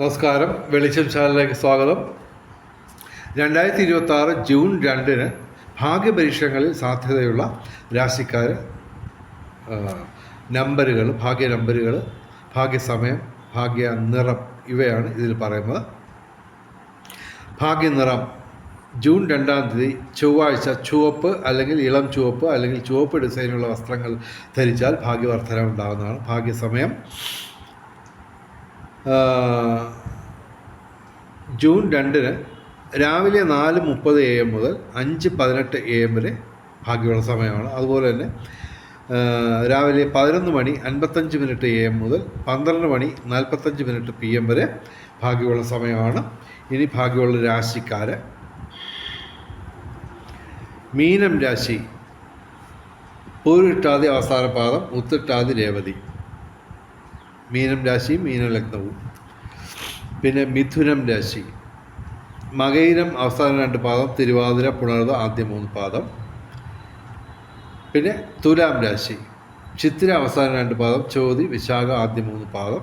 നമസ്കാരം. വെളിച്ചം ചാനലിലേക്ക് സ്വാഗതം. 2026 ജൂൺ 2 ഭാഗ്യപരീക്ഷണങ്ങളിൽ സാധ്യതയുള്ള രാശിക്കാർ നമ്പറുകൾ, ഭാഗ്യ നമ്പറുകൾ, ഭാഗ്യസമയം, ഭാഗ്യ നിറം ഇവയാണ് ഇതിൽ പറയുന്നത്. ഭാഗ്യനിറം ജൂൺ 2 ചൊവ്വാഴ്ച ചുവപ്പ് അല്ലെങ്കിൽ ഇളം ചുവപ്പ് അല്ലെങ്കിൽ ചുവപ്പ് ഡിസൈനുള്ള വസ്ത്രങ്ങൾ ധരിച്ചാൽ ഭാഗ്യവർദ്ധന ഉണ്ടാകുന്നതാണ്. ഭാഗ്യസമയം ജൂൺ 2 രാവിലെ 4:30 AM മുതൽ 5:18 AM വരെ ഭാഗ്യമുള്ള സമയമാണ്. അതുപോലെ തന്നെ രാവിലെ 11:55 AM മുതൽ 12:45 PM വരെ ഭാഗ്യമുള്ള സമയമാണ്. ഇനി ഭാഗ്യമുള്ള രാശിക്കാർ: മീനം രാശി, പൂരിട്ടാതി അവസാന പാദം, ഉത്തിട്ടാതി രേവതി. മീനം രാശിയും മീനലഗ്നവും. പിന്നെ മിഥുനം രാശി, മകയിരം അവസാന 2 പാദം, തിരുവാതിര പുണർത ആദ്യ 3 പാദം. പിന്നെ തുലാം രാശി, ചിത്തിര അവസാന 2 പാദം, ചോതി വിശാഖ ആദ്യ 3 പാദം.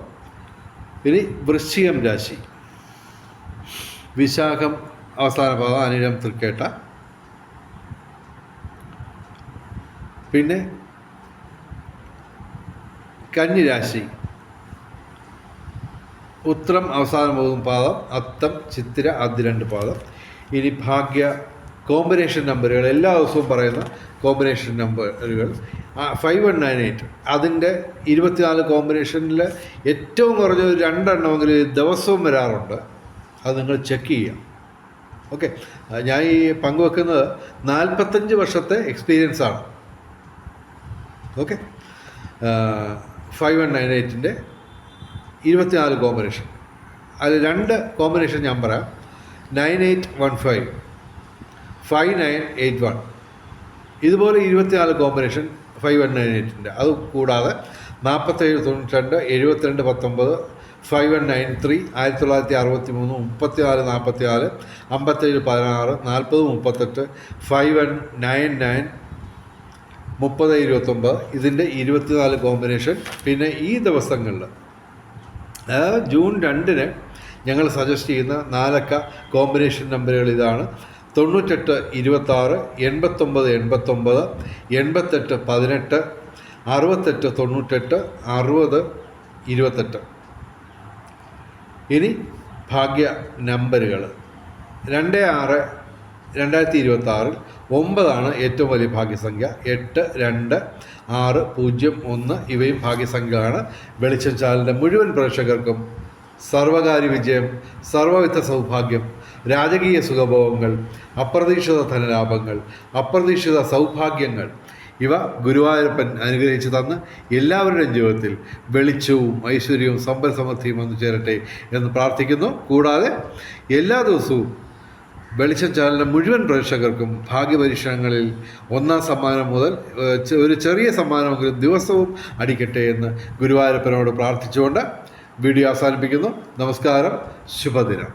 ഇനി വൃശ്ചികം രാശി, വിശാഖം അവസാന പാദം, അനിഴം തൃക്കേട്ട. പിന്നെ കന്നിരാശി, ഉത്രം അവസാന 3 പാദം, അത്തം ചിത്തിര ആദ്യ 2 പാദം. ഇനി ഭാഗ്യ കോമ്പിനേഷൻ നമ്പറുകൾ, എല്ലാ ദിവസവും പറയുന്ന കോമ്പിനേഷൻ നമ്പറുകൾ 5198. അതിൻ്റെ 24 കോമ്പിനേഷനിൽ ഏറ്റവും കുറഞ്ഞ 2 എണ്ണമെങ്കിലും ദിവസവും വരാറുണ്ട്. അത് നിങ്ങൾ ചെക്ക് ചെയ്യാം. ഓക്കെ, ഞാൻ ഈ പങ്കുവെക്കുന്നത് 45 വർഷത്തെ എക്സ്പീരിയൻസാണ്. ഓക്കെ, 5198ൻ്റെ 24 കോമ്പിനേഷൻ. അതിൽ 2 കോമ്പിനേഷൻ ഞാൻ പറയാം: 9815, 5981. ഇതുപോലെ 24 കോമ്പിനേഷൻ 5198ൻ്റെ. അത് കൂടാതെ 4792, 7219, 5193, 1963, 3444, 5716, 4038, 5199, 3029. ഇതിൻ്റെ 24 കോമ്പിനേഷൻ. പിന്നെ ഈ ദിവസങ്ങളിൽ ജൂൺ 2 ഞങ്ങൾ സജസ്റ്റ് ചെയ്യുന്ന 4 കോമ്പിനേഷൻ നമ്പറുകൾ ഇതാണ്: 9826, 8989, 8818, 6898, 60, 28. ഇനി ഭാഗ്യ നമ്പറുകൾ: 26, 2026 9 ഏറ്റവും വലിയ ഭാഗ്യസംഖ്യ. 8, 2, 6, 0, 1 ഇവയും ഭാഗ്യസംഖ്യകളാണ്. വെളിച്ചം ചാനലിൻ്റെ മുഴുവൻ പ്രേക്ഷകർക്കും സർവകാര്യ വിജയം, സർവവിധ സൗഭാഗ്യം, രാജകീയ സുഖഭോഗങ്ങൾ, അപ്രതീക്ഷിത ധനലാഭങ്ങൾ, അപ്രതീക്ഷിത സൗഭാഗ്യങ്ങൾ ഇവ ഗുരുവായൂരപ്പൻ അനുഗ്രഹിച്ചു തന്ന് എല്ലാവരുടെയും ജീവിതത്തിൽ വെളിച്ചവും ഐശ്വര്യവും സമ്പൽ സമൃദ്ധിയും വന്നു ചേരട്ടെ എന്ന് പ്രാർത്ഥിക്കുന്നു. കൂടാതെ എല്ലാ ദിവസവും വെളിച്ചം ചാനലിൻ്റെ മുഴുവൻ പ്രേക്ഷകർക്കും ഭാഗ്യപരീക്ഷണങ്ങളിൽ 1ാം സമ്മാനം മുതൽ ഒരു ചെറിയ സമ്മാനമെങ്കിലും ദിവസവും അടിക്കട്ടെ എന്ന് ഗുരുവായൂരപ്പനോട് പ്രാർത്ഥിച്ചുകൊണ്ട് വീഡിയോ അവസാനിപ്പിക്കുന്നു. നമസ്കാരം, ശുഭദിനം.